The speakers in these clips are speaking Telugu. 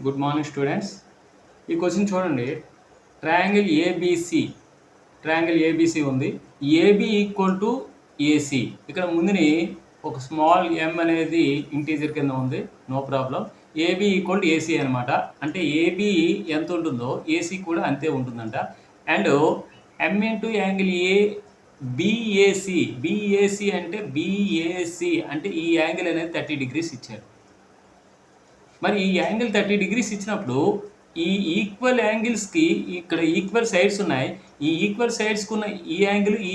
Good morning students. ఈ క్వశ్చన్ చూడండి. ట్రయాంగిల్ ఏబిసి ఉంది. AB equal to AC. ఇక్కడ ముందుని ఒక స్మాల్ ఎం అనేది ఇంటీజర్ కింద ఉంది, no problem. AB equal to AC అనమాట. అంటే ఏబి ఎంత ఉంటుందో ఏసీ కూడా అంతే ఉంటుందంట. And M into angle A BAC అంటే ఈ యాంగిల్ అనేది 30 degrees ఇచ్చారు. మరి ఈ యాంగిల్ 30 degrees ఇచ్చినప్పుడు ఈ ఈక్వల్ యాంగిల్స్కి ఇక్కడ ఈక్వల్ సైడ్స్ ఉన్నాయి. ఈ ఈక్వల్ సైడ్స్కి ఉన్న ఈ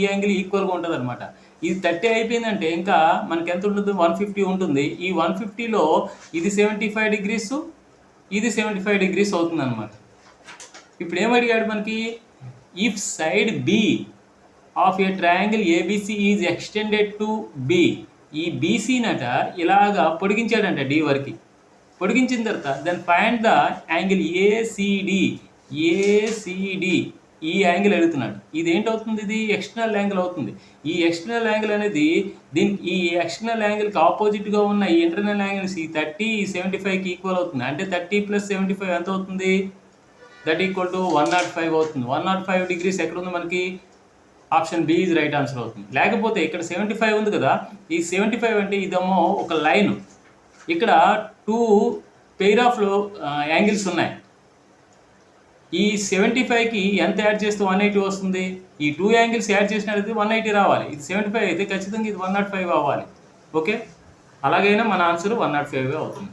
యాంగిల్ ఈక్వల్గా ఉంటుంది అనమాట. ఇది 30 అయిపోయిందంటే ఇంకా మనకి ఎంత ఉంటుంది? 150 ఉంటుంది. ఈ 150లో ఇది 75 degrees, ఇది 75 degrees అవుతుంది అనమాట. ఇప్పుడు ఏమడిగాడు మనకి? If side B of a triangle ABC is extended to B. ఈ బీసీనట ఇలాగా పొడిగించాడంట డి వరకు. పొడిగించిన తర్వాత then find the angle ACD. ఈ యాంగిల్ అడుగుతున్నాడు. ఇది ఏంటవుతుంది? ఇది ఎక్స్టర్నల్ యాంగిల్ అవుతుంది. ఈ ఎక్స్టర్నల్ యాంగిల్ అనేది ఈ ఎక్స్టర్నల్ యాంగిల్కి ఆపోజిట్గా ఉన్న ఈ ఇంటర్నల్ యాంగిల్స్ ఈ 30 ఈ 75కి ఈక్వల్ అవుతుంది. అంటే 30 + 75 ఎంత అవుతుంది? దట్ ఈక్వల్ టు 105 అవుతుంది. 105 degrees ఎక్కడ ఉంది మనకి? Option B is right answer అవుతుంది. లేకపోతే ఇక్కడ 75 ఉంది కదా, ఈ 75 అంటే ఇదేమో ఒక లైన్. ఇక్కడ 2 పెయిర్ ఆఫ్ యాంగిల్స్ ఉన్నాయి. ఈ 75కి ఎంత యాడ్ చేస్తే 180 వస్తుంది? ఈ 2 యాంగిల్స్ యాడ్ చేసినట్లయితే 180 రావాలి. ఇది 75 అయితే ఖచ్చితంగా ఇది 105 అవ్వాలి. ఓకే, అలాగైనా మన ఆన్సర్ 105 అవుతుంది.